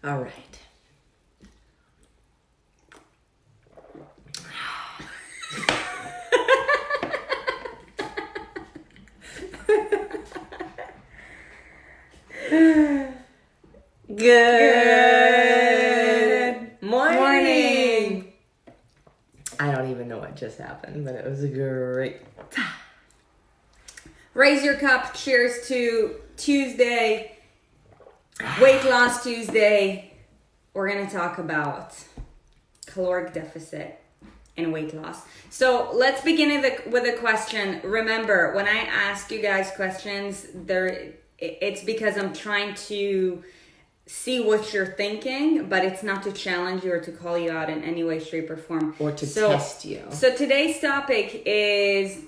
All right. Good morning. I don't even know what just happened, but it was great. Raise your cup. Cheers to Tuesday, Weight Loss Tuesday. We're going to talk about caloric deficit and weight loss. So let's begin with a question. Remember, when I ask you guys questions, it's because I'm trying to see what you're thinking, but it's not to challenge you or to call you out in any way, shape, or form. Or to test you. So today's topic is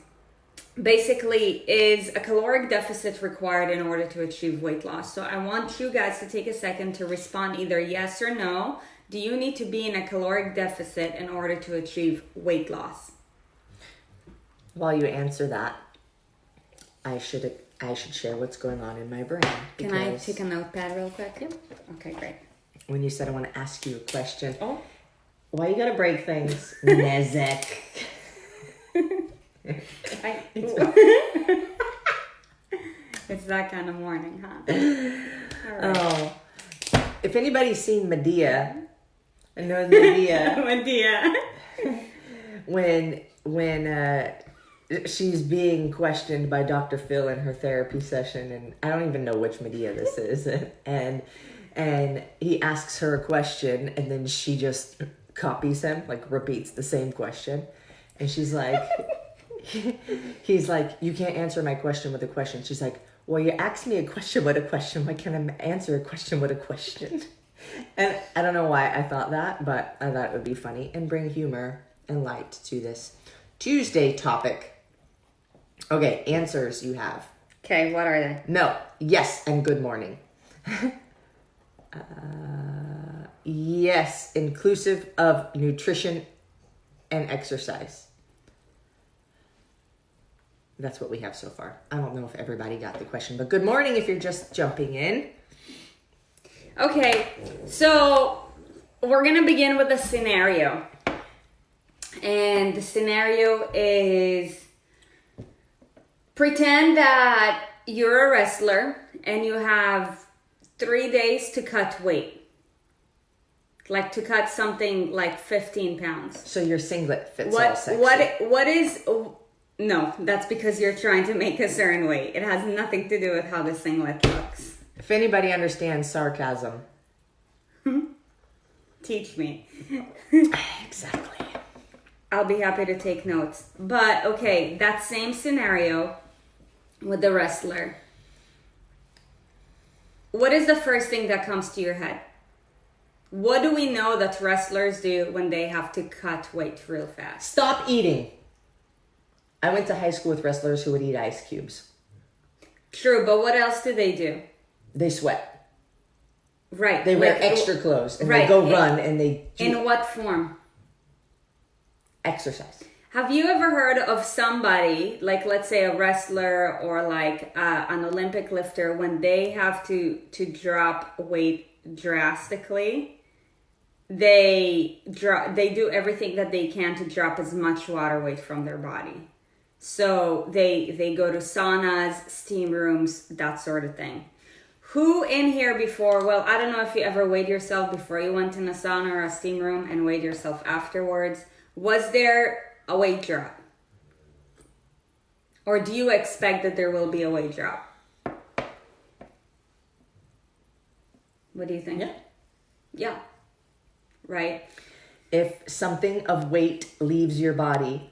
a caloric deficit required in order to achieve weight loss? So I want you guys to take a second to respond either yes or no. Do you need to be in a caloric deficit in order to achieve weight loss? While you answer that, I should share what's going on in my brain. Can I take a notepad real quick? Yep. Okay, great. When you said I want to ask you a question. Oh. Why you gotta break things? Nezek. It's that kind of morning, huh? All right. Oh. If anybody's seen Medea, I know Medea. Medea. when she's being questioned by Dr. Phil in her therapy session, and I don't even know which Medea this is, and he asks her a question, and then she just copies him, like repeats the same question, and she's like, he's like, you can't answer my question with a question. She's like, well, you asked me a question with a question. Why can't I answer a question with a question? And I don't know why I thought that, but I thought it would be funny and bring humor and light to this Tuesday topic. Okay, answers you have. Okay, what are they? No, yes, and good morning. Yes, inclusive of nutrition and exercise. That's what we have so far. I don't know if everybody got the question, but good morning if you're just jumping in. Okay, so we're going to begin with a scenario. And the scenario is, pretend that you're a wrestler and you have 3 days to cut weight. Like to cut something like 15 pounds. So your singlet fits all sexy. What is... No, that's because you're trying to make a certain weight. It has nothing to do with how the singlet looks. If anybody understands sarcasm. Teach me. Exactly. I'll be happy to take notes. But, okay, that same scenario with the wrestler. What is the first thing that comes to your head? What do we know that wrestlers do when they have to cut weight real fast? Stop eating. I went to high school with wrestlers who would eat ice cubes. True, but what else do they do? They sweat. Right. They wear extra clothes and they go run and they... In what form? Exercise. Have you ever heard of somebody, like let's say a wrestler or like an Olympic lifter, when they have to drop weight drastically, they do everything that they can to drop as much water weight from their body? So they go to saunas, steam rooms, that sort of thing. Who in here before, well, I don't know if you ever weighed yourself before you went in a sauna or a steam room and weighed yourself afterwards. Was there a weight drop? Or do you expect that there will be a weight drop? What do you think? Yeah. Yeah. Right? If something of weight leaves your body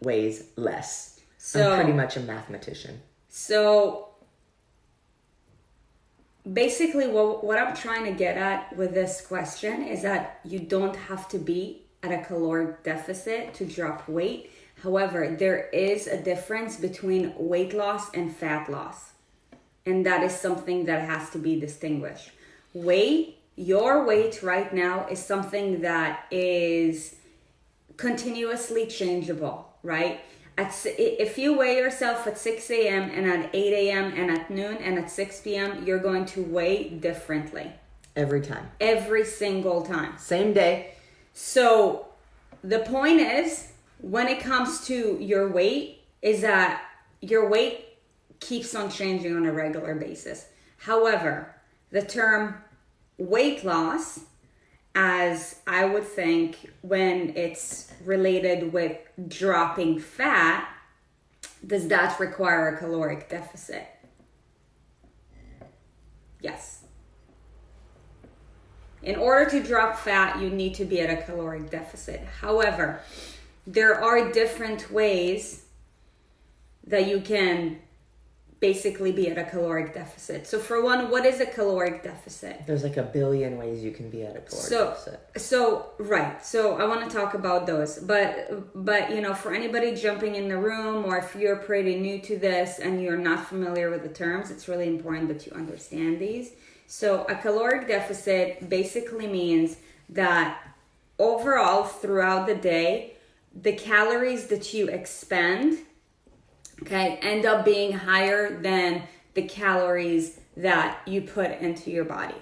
weighs less. So, I'm pretty much a mathematician. So basically what I'm trying to get at with this question is that you don't have to be at a caloric deficit to drop weight. However, there is a difference between weight loss and fat loss. And that is something that has to be distinguished. Your weight right now is something that is continuously changeable, right? If you weigh yourself at 6 a.m. and at 8 a.m. and at noon and at 6 p.m., you're going to weigh differently. Every time. Every single time. Same day. So the point is, when it comes to your weight, is that your weight keeps on changing on a regular basis. However, the term weight loss, as I would think when it's related with dropping fat, does that require a caloric deficit? Yes. In order to drop fat, you need to be at a caloric deficit. However, there are different ways that you can basically be at a caloric deficit. So for one, what is a caloric deficit? There's like a billion ways you can be at a caloric deficit. Right. So I want to talk about those. But for anybody jumping in the room, or if you're pretty new to this and you're not familiar with the terms, it's really important that you understand these. So a caloric deficit basically means that overall throughout the day, the calories that you expend, end up being higher than the calories that you put into your body.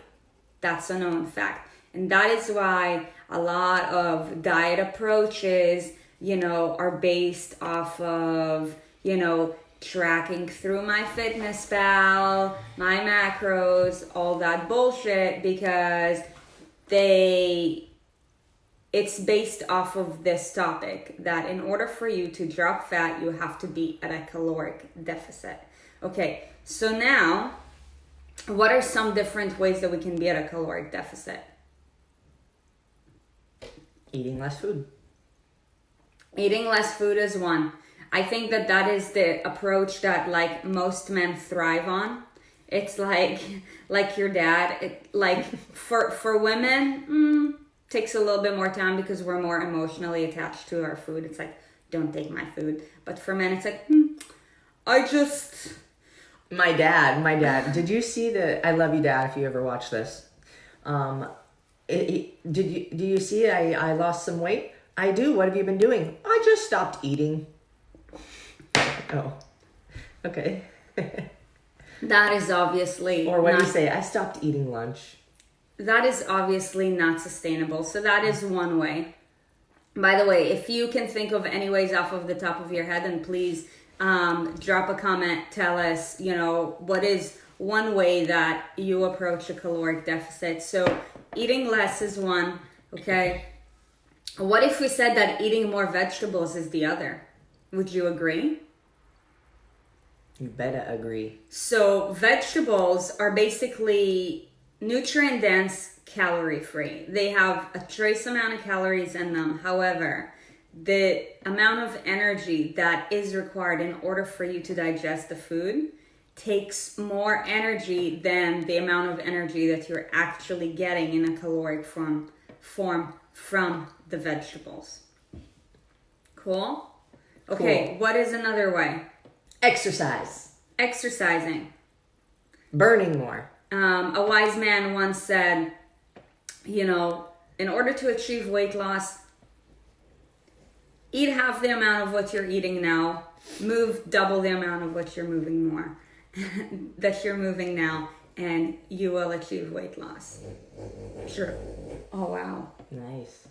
That's a known fact. And that is why a lot of diet approaches, are based off of, tracking through MyFitnessPal, my macros, all that bullshit, because it's based off of this topic that in order for you to drop fat, you have to be at a caloric deficit. Okay, so now, what are some different ways that we can be at a caloric deficit? Eating less food. Eating less food is one. I think that is the approach that like most men thrive on. It's like your dad. For women, takes a little bit more time because we're more emotionally attached to our food. It's like, don't take my food. But for men, it's like, My dad. Did you see I love you, Dad, if you ever watch this. Do you see I lost some weight? I do. What have you been doing? I just stopped eating. Oh, okay. That is obviously... Or what do you say? I stopped eating lunch. That is obviously not sustainable. So that is one way. By the way, if you can think of any ways off of the top of your head, then please drop a comment. Tell us, what is one way that you approach a caloric deficit. So eating less is one, okay? What if we said that eating more vegetables is the other? Would you agree? You better agree. So vegetables are basically nutrient dense, calorie free. They have a trace amount of calories in them. However, the amount of energy that is required in order for you to digest the food takes more energy than the amount of energy that you're actually getting in a caloric form from the vegetables. Cool? Okay, cool. What is another way? Exercising. Burning more. A wise man once said, in order to achieve weight loss, eat half the amount of what you're eating now, move double the amount of what you're moving now, and you will achieve weight loss. Sure. Oh, wow. Nice.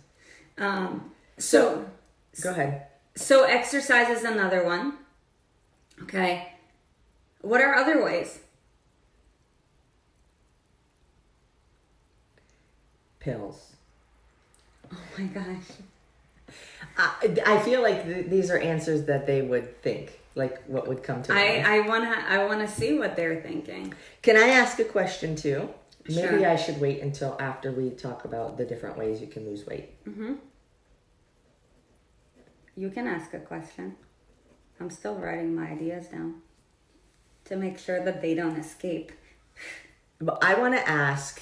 So go ahead. So exercise is another one. Okay. What are other ways? Pills. Oh my gosh. I feel like these are answers that they would think, like what would come to mind. I wanna see what they're thinking. Can I ask a question too? Sure. Maybe I should wait until after we talk about the different ways you can lose weight. Mm-hmm. You can ask a question. I'm still writing my ideas down to make sure that they don't escape. But I want to ask,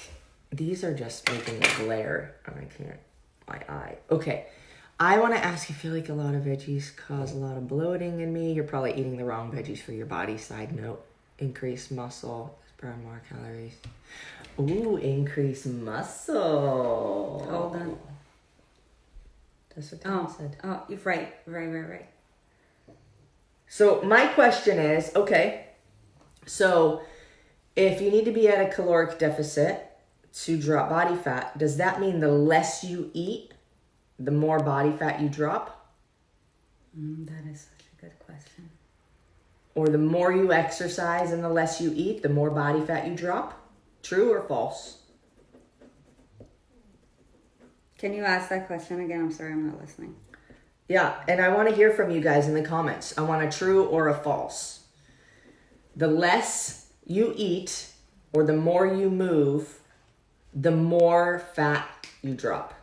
these are just making a glare. My eye. Okay. I want to ask, I feel like a lot of veggies cause a lot of bloating in me. You're probably eating the wrong veggies for your body, side note. Increase muscle, burn more calories. Ooh, increase muscle. Hold on. That's what Tom said. Oh, you're right. So my question is, okay, so if you need to be at a caloric deficit to drop body fat, does that mean the less you eat, the more body fat you drop? That is such a good question. Or the more you exercise and the less you eat, the more body fat you drop? True or false? Can you ask that question again? I'm sorry, I'm not listening. Yeah, and I want to hear from you guys in the comments. I want a true or a false. The less you eat or the more you move, the more fat you drop.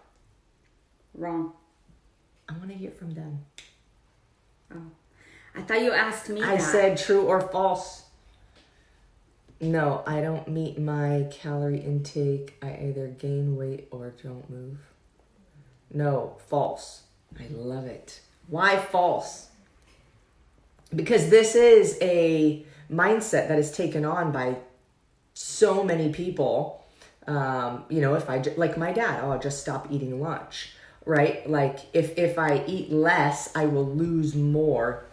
Wrong. I want to hear from them. Oh. I thought you asked me I that. said true or false. No, I don't meet my calorie intake. I either gain weight or don't move. No, false. I love it. Why false? Because this is a mindset that is taken on by so many people. If I, like my dad, I'll just stop eating lunch, right? Like if I eat less, I will lose more.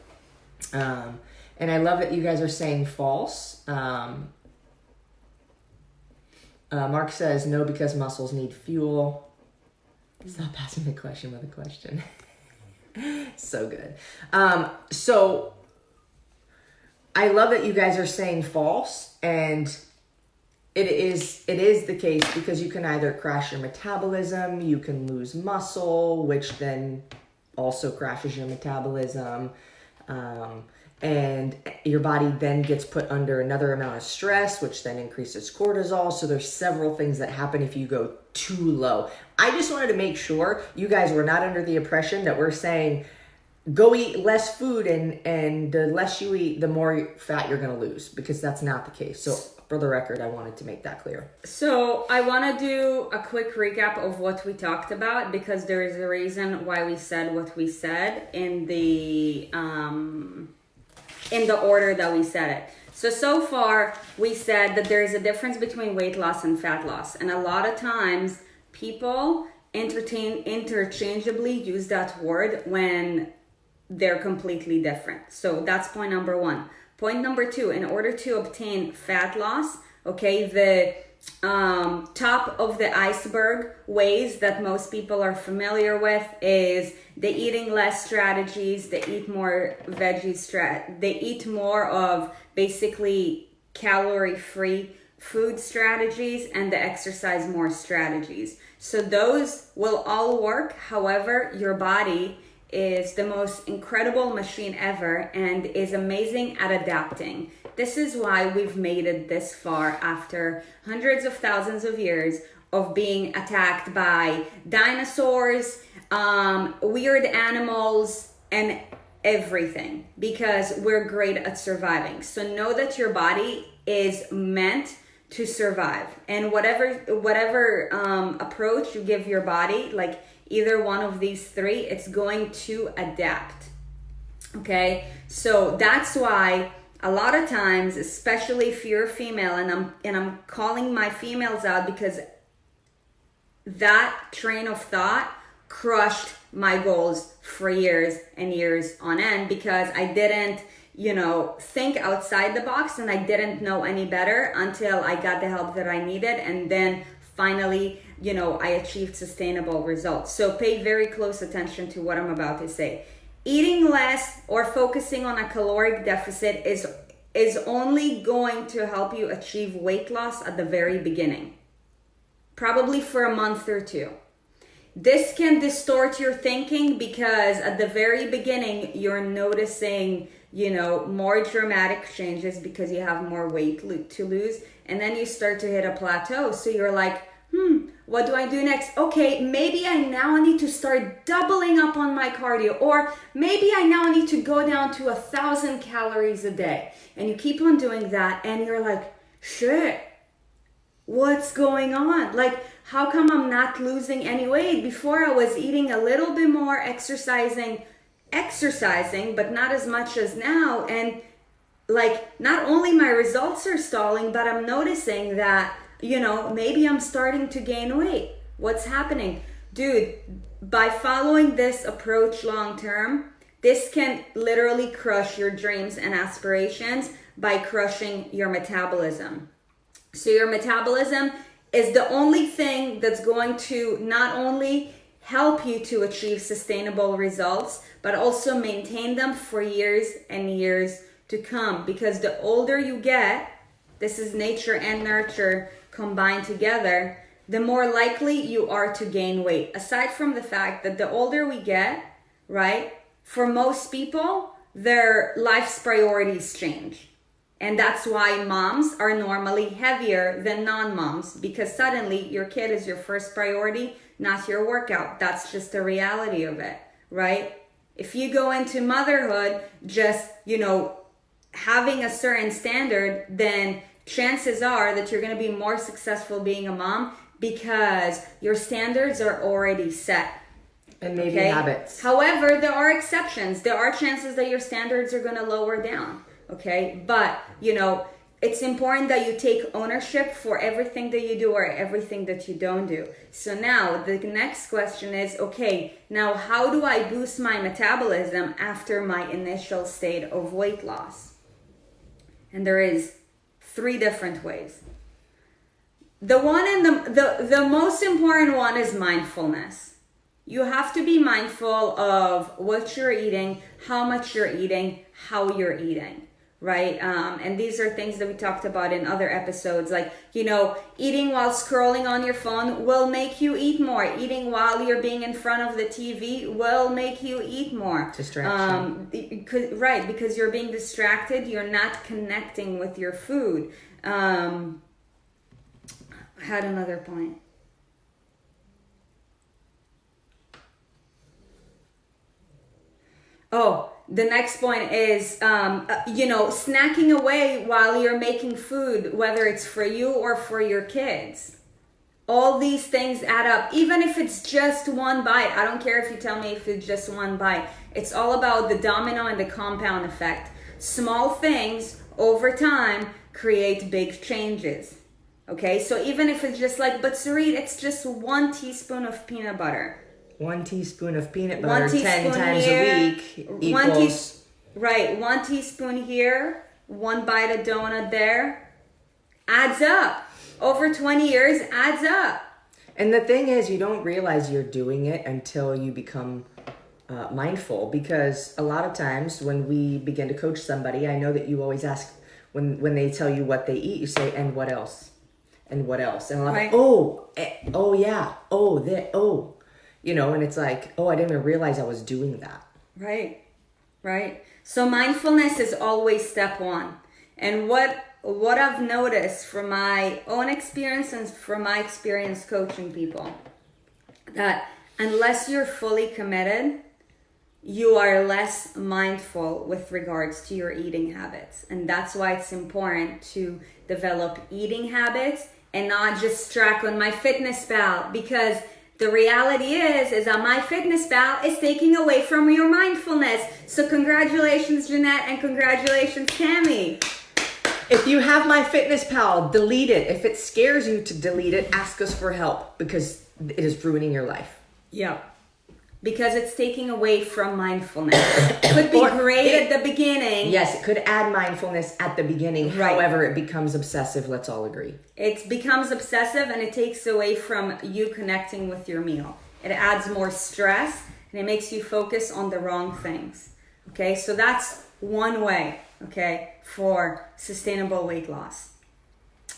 And I love that you guys are saying false. Mark says no, because muscles need fuel. Stop asking the question with a question. So good. So I love that you guys are saying false, and it is the case, because you can either crash your metabolism, you can lose muscle, which then also crashes your metabolism. And your body then gets put under another amount of stress, which then increases cortisol. So there's several things that happen if you go too low. I just wanted to make sure you guys were not under the impression that we're saying go eat less food, and the less you eat, the more fat you're going to lose, because that's not the case. So for the record, I wanted to make that clear. So I want to do a quick recap of what we talked about, because there is a reason why we said what we said in the order that we said it. So far we said that there is a difference between weight loss and fat loss, and a lot of times people interchangeably use that word when they're completely different. So that's point number one. Point number two, in order to obtain fat loss, okay, the top of the iceberg ways that most people are familiar with is the eating less strategies, they eat more veggies, they eat more of basically calorie-free food strategies, and the exercise more strategies. So those will all work. However, your body is the most incredible machine ever and is amazing at adapting. This is why we've made it this far after hundreds of thousands of years of being attacked by dinosaurs, weird animals, and everything, because we're great at surviving. So know that your body is meant to survive, and whatever approach you give your body, like either one of these three, it's going to adapt. Okay, so that's why a lot of times, especially if you're a female, and I'm calling my females out, because that train of thought crushed my goals for years and years on end, because I didn't think outside the box, and I didn't know any better until I got the help that I needed, and then finally I achieved sustainable results. So pay very close attention to what I'm about to say. Eating less or focusing on a caloric deficit is only going to help you achieve weight loss at the very beginning, probably for a month or two. This can distort your thinking, because at the very beginning you're noticing more dramatic changes because you have more weight to lose, and then you start to hit a plateau. So you're like, what do I do next? Okay, maybe I now need to start doubling up on my cardio, or maybe I now need to go down to 1,000 calories a day. And you keep on doing that, and you're like, shit, what's going on? Like, how come I'm not losing any weight? Before I was eating a little bit more, exercising, but not as much as now. And like not only my results are stalling, but I'm noticing that, maybe I'm starting to gain weight. What's happening? Dude, by following this approach long term, this can literally crush your dreams and aspirations by crushing your metabolism. So your metabolism is the only thing that's going to not only help you to achieve sustainable results, but also maintain them for years and years to come. Because the older you get, this is nature and nurture combined together, the more likely you are to gain weight. Aside from the fact that the older we get, right, for most people, their life's priorities change. And that's why moms are normally heavier than non-moms, because suddenly your kid is your first priority, not your workout. That's just the reality of it, right? If you go into motherhood just, having a certain standard, then chances are that you're going to be more successful being a mom because your standards are already set. And maybe habits. However, there are exceptions. There are chances that your standards are going to lower down. Okay. But, it's important that you take ownership for everything that you do or everything that you don't do. So now the next question is, okay, now how do I boost my metabolism after my initial state of weight loss? And there is 3 different ways. The one and the most important one is mindfulness. You have to be mindful of what you're eating, how much you're eating, how you're eating. Right? And these are things that we talked about in other episodes. Like, eating while scrolling on your phone will make you eat more. Eating while you're being in front of the TV will make you eat more. Distraction. Because you're being distracted. You're not connecting with your food. I had another point. Oh, the next point is, snacking away while you're making food, whether it's for you or for your kids. All these things add up. Even if it's just one bite. I don't care if you tell me if it's just one bite. It's all about the domino and the compound effect. Small things over time create big changes. Okay, so even if it's just like, but Sarit, it's just 1 teaspoon of peanut butter. 1 teaspoon of peanut butter 10 times a week equals... 1 teaspoon here, 1 bite of donut there, adds up. Over 20 years, adds up. And the thing is, you don't realize you're doing it until you become mindful. Because a lot of times when we begin to coach somebody, I know that you always ask, when they tell you what they eat, you say, and what else? And what else? And a lot right. And it's like, I didn't even realize I was doing that. Right. So mindfulness is always step 1. And what I've noticed from my own experience and from my experience coaching people, that unless you're fully committed, you are less mindful with regards to your eating habits. And that's why it's important to develop eating habits and not just track on MyFitnessPal, because the reality is that MyFitnessPal is taking away from your mindfulness. So congratulations, Jeanette, and congratulations, Tammy. If you have MyFitnessPal, delete it. If it scares you to delete it, ask us for help, because it is ruining your life. Yeah. Because it's taking away from mindfulness. It could be great at the beginning. Yes, it could add mindfulness at the beginning. Right. However, it becomes obsessive. Let's all agree. It becomes obsessive and it takes away from you connecting with your meal. It adds more stress and it makes you focus on the wrong things. Okay, so that's one way, okay, for sustainable weight loss.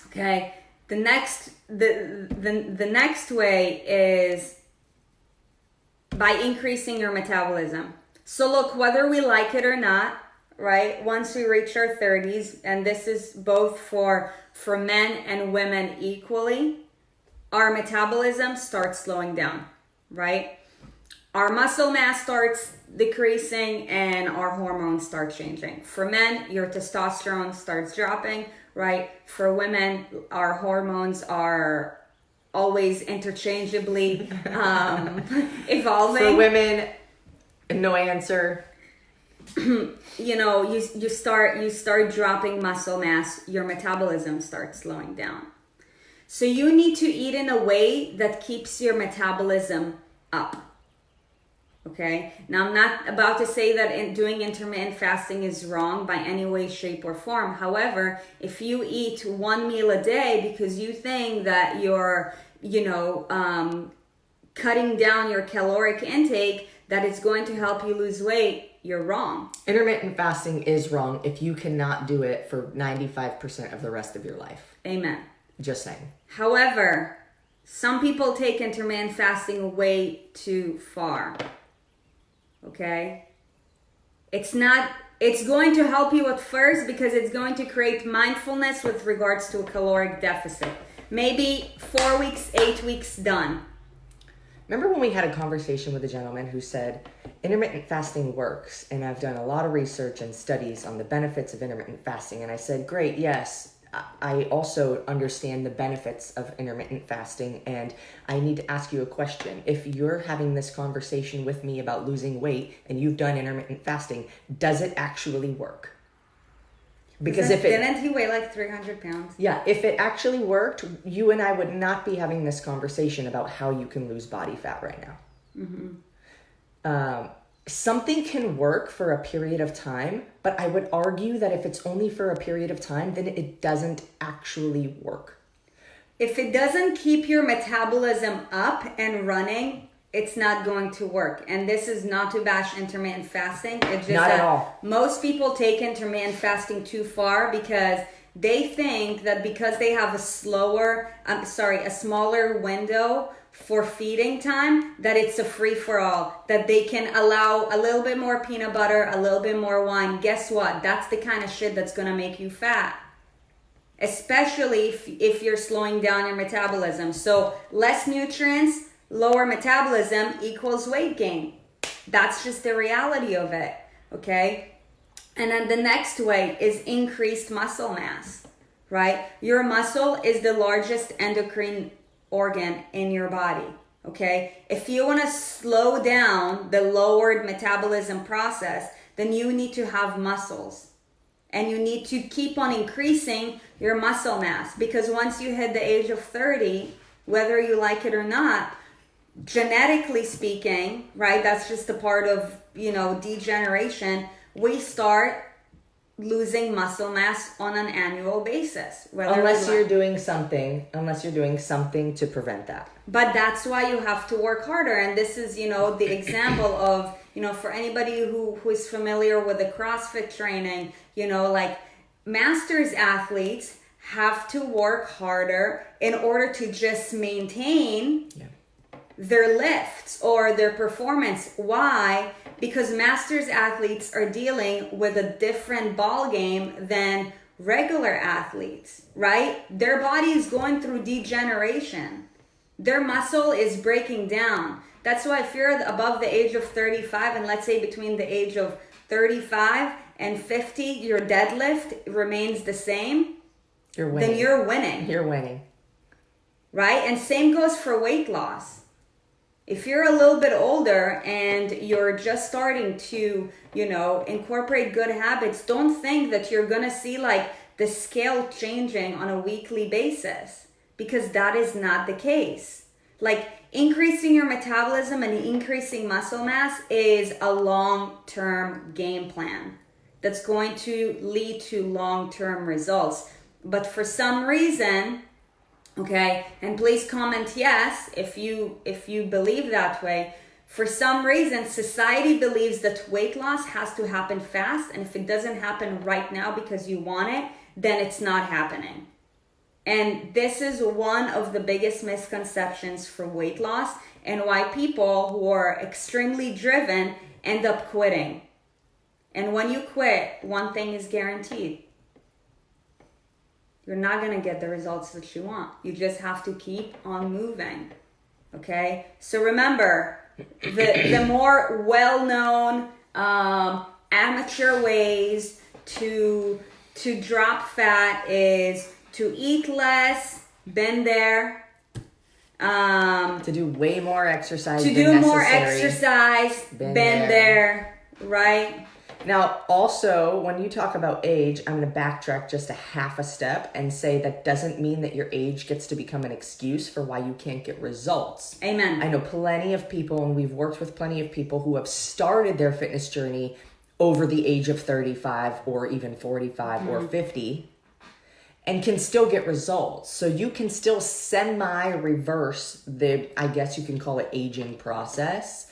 Okay, the next way is by increasing your metabolism. So look, whether we like it or not, right? Once we reach our 30s, and this is both for men and women equally, our metabolism starts slowing down, right? Our muscle mass starts decreasing and our hormones start changing. For men, your testosterone starts dropping, right? For women, our hormones are always interchangeably evolving. For women, no answer. you start dropping muscle mass, your metabolism starts slowing down. So you need to eat in a way that keeps your metabolism up. Okay, now I'm not about to say that doing intermittent fasting is wrong by any way, shape, or form. However, if you eat one meal a day because you think that you're, cutting down your caloric intake, that it's going to help you lose weight, you're wrong. Intermittent fasting is wrong if you cannot do it for 95% of the rest of your life. Amen. Just saying. However, some people take intermittent fasting way too far. Okay? It's going to help you at first because it's going to create mindfulness with regards to a caloric deficit. Maybe 4 weeks, 8 weeks, done. Remember when we had a conversation with a gentleman who said, intermittent fasting works, and I've done a lot of research and studies on the benefits of intermittent fasting. And I said, great, yes, I also understand the benefits of intermittent fasting, and I need to ask you a question. If you're having this conversation with me about losing weight and you've done intermittent fasting, does it actually work? Because didn't he weigh like 300 pounds? Yeah, if it actually worked, you and I would not be having this conversation about how you can lose body fat right now. Mm-hmm. Something can work for a period of time, but I would argue that if it's only for a period of time, then it doesn't actually work. If it doesn't keep your metabolism up and running, it's not going to work. And this is not to bash intermittent fasting. It's just not at all. Most people take intermittent fasting too far because they think that because they have a smaller window for feeding time, that it's a free-for-all, that they can allow a little bit more peanut butter, a little bit more wine. Guess what? That's the kind of shit that's going to make you fat. Especially if you're slowing down your metabolism. So less nutrients, lower metabolism equals weight gain. That's just the reality of it, okay? And then the next way is increased muscle mass, right? Your muscle is the largest endocrine organ in your body, okay? If you want to slow down the lowered metabolism process, then you need to have muscles. And you need to keep on increasing your muscle mass, because once you hit the age of 30, whether you like it or not, genetically speaking, right, that's just a part of, degeneration, we start losing muscle mass on an annual basis. Unless you're doing something to prevent that. But that's why you have to work harder. And this is, the example of, for anybody who is familiar with the CrossFit training, like masters athletes have to work harder in order to just maintain their lifts or their performance. Why? Because masters athletes are dealing with a different ball game than regular athletes, right? Their body is going through degeneration. Their muscle is breaking down. That's why if you're above the age of 35, and let's say between the age of 35 and 50, your deadlift remains the same, then you're winning. You're winning. Right? And same goes for weight loss. If you're a little bit older and you're just starting to, incorporate good habits, don't think that you're going to see like the scale changing on a weekly basis, because that is not the case. Like increasing your metabolism and increasing muscle mass is a long-term game plan that's going to lead to long-term results. But for some reason, okay, and please comment yes if you believe that way. For some reason, society believes that weight loss has to happen fast, and if it doesn't happen right now because you want it, then it's not happening. And this is one of the biggest misconceptions for weight loss, and why people who are extremely driven end up quitting. And when you quit, one thing is guaranteed: you're not going to get the results that you want. You just have to keep on moving. Okay? So remember, the more well-known amateur ways to drop fat is to eat less, been there. To do way more exercise To than do necessary. more exercise, been there, right? Now, also, when you talk about age, I'm going to backtrack just a half a step and say that doesn't mean that your age gets to become an excuse for why you can't get results. Amen. I know plenty of people, and we've worked with plenty of people who have started their fitness journey over the age of 35 or even 45 or 50 and can still get results. So you can still semi-reverse I guess you can call it aging process,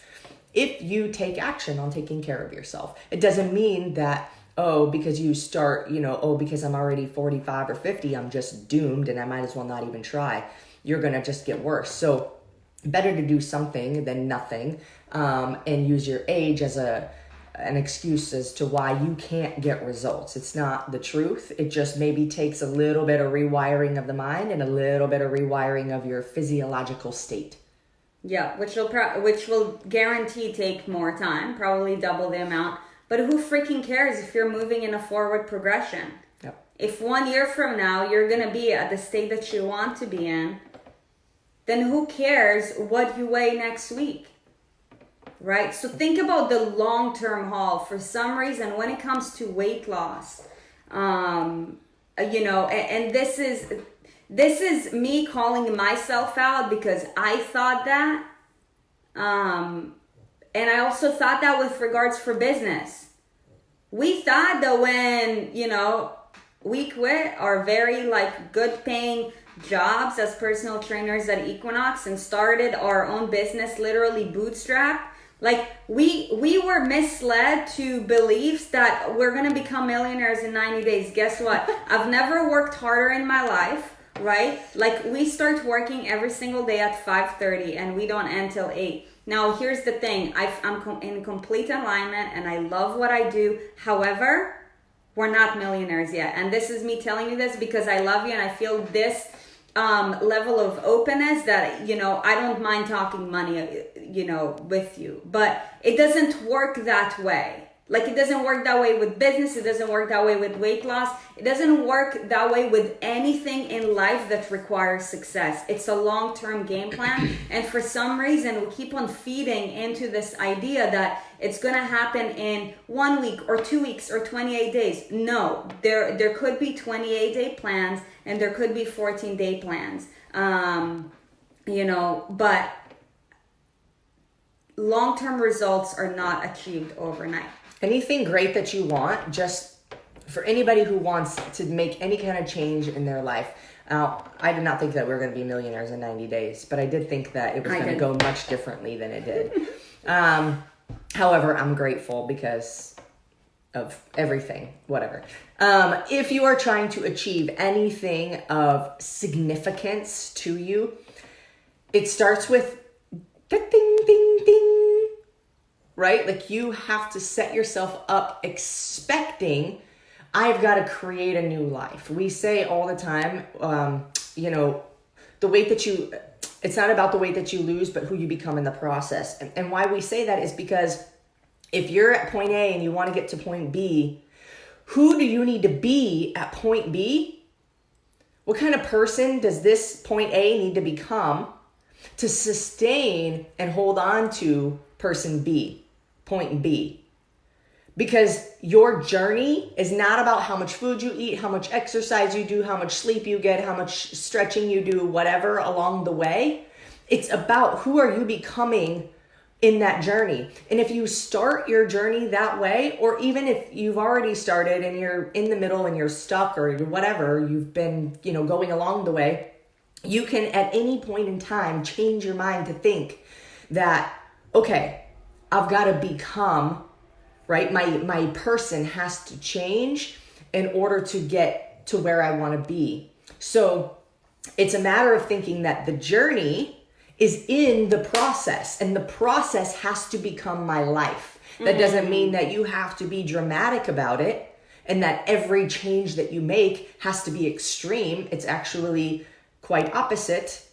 if you take action on taking care of yourself. It doesn't mean that, because you start, because I'm already 45 or 50, I'm just doomed and I might as well not even try. You're going to just get worse. So better to do something than nothing, and use your age as an excuse as to why you can't get results. It's not the truth. It just maybe takes a little bit of rewiring of the mind and a little bit of rewiring of your physiological state. Yeah, which will guarantee take more time, probably double the amount. But who freaking cares if you're moving in a forward progression? Yep. If 1 year from now you're going to be at the state that you want to be in, then who cares what you weigh next week? Right? So think about the long-term haul. For some reason, when it comes to weight loss, and this is me calling myself out because I thought that. And I also thought that with regards for business. We thought that when, we quit our very good paying jobs as personal trainers at Equinox and started our own business, literally bootstrap. We were misled to beliefs that we're going to become millionaires in 90 days. Guess what? I've never worked harder in my life. Right? We start working every single day at 5:30 and we don't end till 8. Now, here's the thing. I'm in complete alignment and I love what I do. However, we're not millionaires yet. And this is me telling you this because I love you and I feel this level of openness that, I don't mind talking money, with you. But it doesn't work that way. It doesn't work that way with business. It doesn't work that way with weight loss. It doesn't work that way with anything in life that requires success. It's a long-term game plan. And for some reason, we keep on feeding into this idea that it's going to happen in 1 week or 2 weeks or 28 days. No, there could be 28-day plans and there could be 14-day plans. But long-term results are not achieved overnight. Anything great that you want, just for anybody who wants to make any kind of change in their life. I did not think that we were going to be millionaires in 90 days, but I did think that it was going to go much differently than it did. However, I'm grateful because of everything, whatever. If you are trying to achieve anything of significance to you, it starts with ding, ding, ding. Right? You have to set yourself up expecting, I've got to create a new life. We say all the time, the weight that it's not about the weight that you lose, but who you become in the process. And why we say that is because if you're at point A and you want to get to point B, who do you need to be at point B? What kind of person does this point A need to become to sustain and hold on to person B? Point B. Because your journey is not about how much food you eat, how much exercise you do, how much sleep you get, how much stretching you do, whatever along the way. It's about who are you becoming in that journey. And if you start your journey that way, or even if you've already started and you're in the middle and you're stuck or whatever, you've been, going along the way, you can at any point in time change your mind to think that, okay, I've got to become, right? My person has to change in order to get to where I want to be. So it's a matter of thinking that the journey is in the process and the process has to become my life. That doesn't mean that you have to be dramatic about it and that every change that you make has to be extreme. It's actually quite opposite.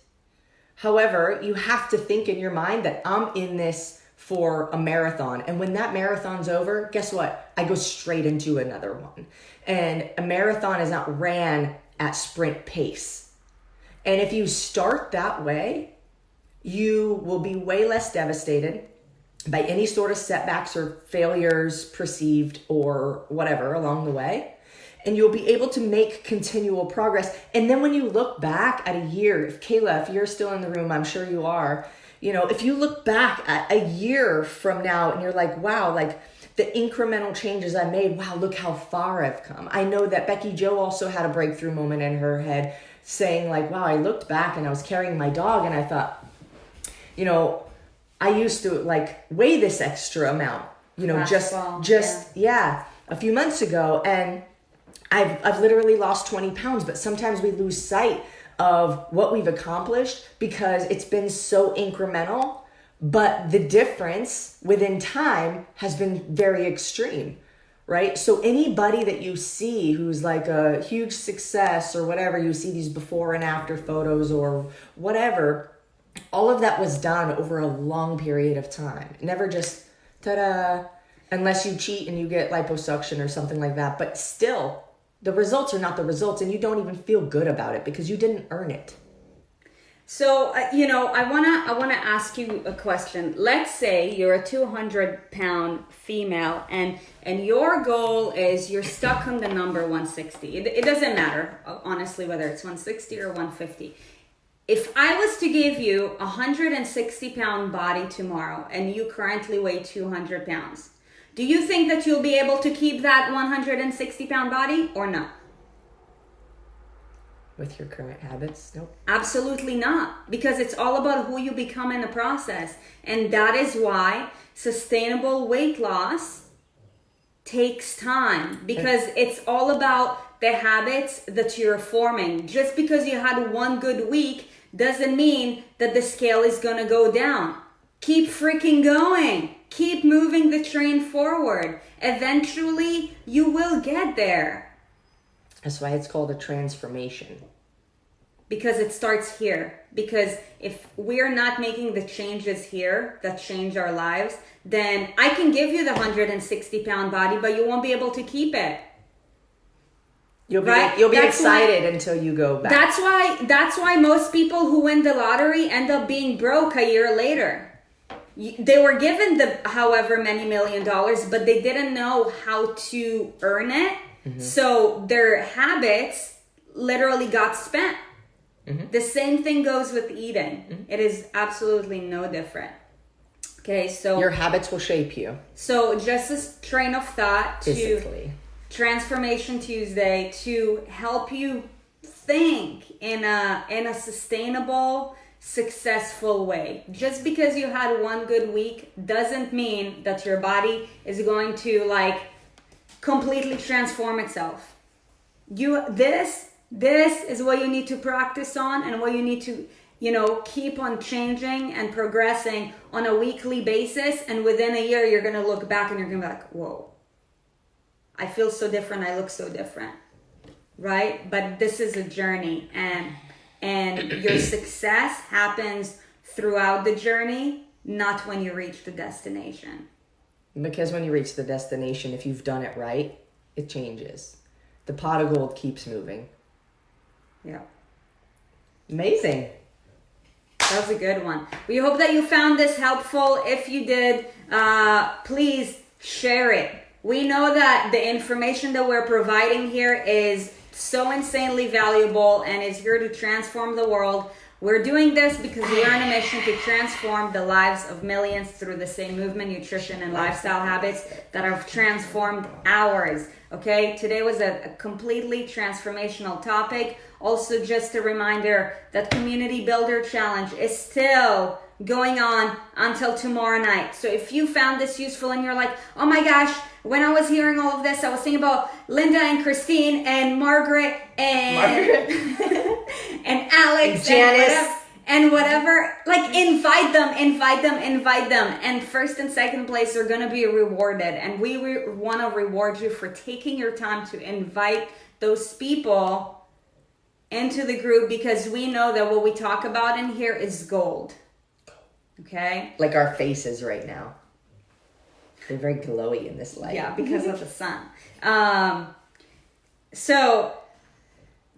However, you have to think in your mind that I'm in this for a marathon. And when that marathon's over, guess what? I go straight into another one. And a marathon is not ran at sprint pace. And if you start that way, you will be way less devastated. by any sort of setbacks or failures perceived or whatever along the way. And you'll be able to make continual progress. And then when you look back at a year, if you're still in the room, I'm sure you are, if you look back at a year from now and you're like, wow, like the incremental changes I made, wow, look how far I've come. I know that Becky Jo also had a breakthrough moment in her head saying like, wow, I looked back and I was carrying my dog and I thought, I used to like weigh this extra amount, a few months ago. And I've literally lost 20 pounds, but sometimes we lose sight of what we've accomplished because it's been so incremental, but the difference within time has been very extreme, right? So anybody that you see who's like a huge success or whatever, you see these before and after photos or whatever, all of that was done over a long period of time. Never just ta-da, unless you cheat and you get liposuction or something like that. But still, the results are not the results, and you don't even feel good about it because you didn't earn it. So, I wanna ask you a question. Let's say you're a 200-pound female, and your goal is you're stuck on the number 160. It doesn't matter, honestly, whether it's 160 or 150. If I was to give you a 160-pound body tomorrow, and you currently weigh 200 pounds, do you think that you'll be able to keep that 160-pound body or no? With your current habits? Nope. Absolutely not. Because it's all about who you become in the process. And that is why sustainable weight loss takes time. Because it's all about the habits that you're forming. Just because you had one good week doesn't mean that the scale is going to go down. Keep freaking going. Keep moving the train forward. Eventually, you will get there. That's why it's called a transformation. Because it starts here. Because if we're not making the changes here that change our lives, then I can give you the 160-pound body, but you won't be able to keep it. You'll be excited until you go back. That's why most people who win the lottery end up being broke a year later. They were given however many $1 million, but they didn't know how to earn it. Mm-hmm. So their habits literally got spent. Mm-hmm. The same thing goes with eating. Mm-hmm. It is absolutely no different. Okay, so your habits will shape you. So just this train of thought to physically. Transformation Tuesday to help you think in a sustainable, successful way. Just because you had one good week doesn't mean that your body is going to like completely transform itself. This is what you need to practice on and what you need to keep on changing and progressing on a weekly basis. And within a year, you're going to look back and you're going to be like, whoa, I feel so different. I look so different. Right? But this is a journey, and your success happens throughout the journey, not when you reach the destination. Because when you reach the destination, if you've done it right, it changes. The pot of gold keeps moving. Yeah. Amazing. That was a good one. We hope that you found this helpful. If you did, please share it. We know that the information that we're providing here is so insanely valuable and is here to transform the world. We're doing this because we are on a mission to transform the lives of millions through the same movement, nutrition, and lifestyle habits that have transformed ours. Okay, today was a completely transformational topic. Also, just a reminder that Community Builder Challenge is still going on until tomorrow night. So if you found this useful and you're like, oh my gosh, when I was hearing all of this, I was thinking about Linda and Christine and Margaret and and Alex and Janice and whatever. Like invite them. And first and second place are going to be rewarded. And we want to reward you for taking your time to invite those people into the group, because we know that what we talk about in here is gold. Okay? Like our faces right now. They're very glowy in this light. Yeah, because of the sun. So,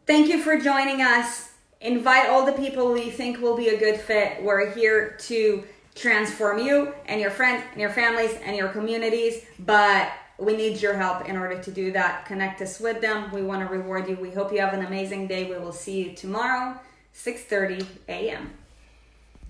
thank you for joining us. Invite all the people we think will be a good fit. We're here to transform you and your friends and your families and your communities, but we need your help in order to do that. Connect us with them. We want to reward you. We hope you have an amazing day. We will see you tomorrow, 6:30 a.m.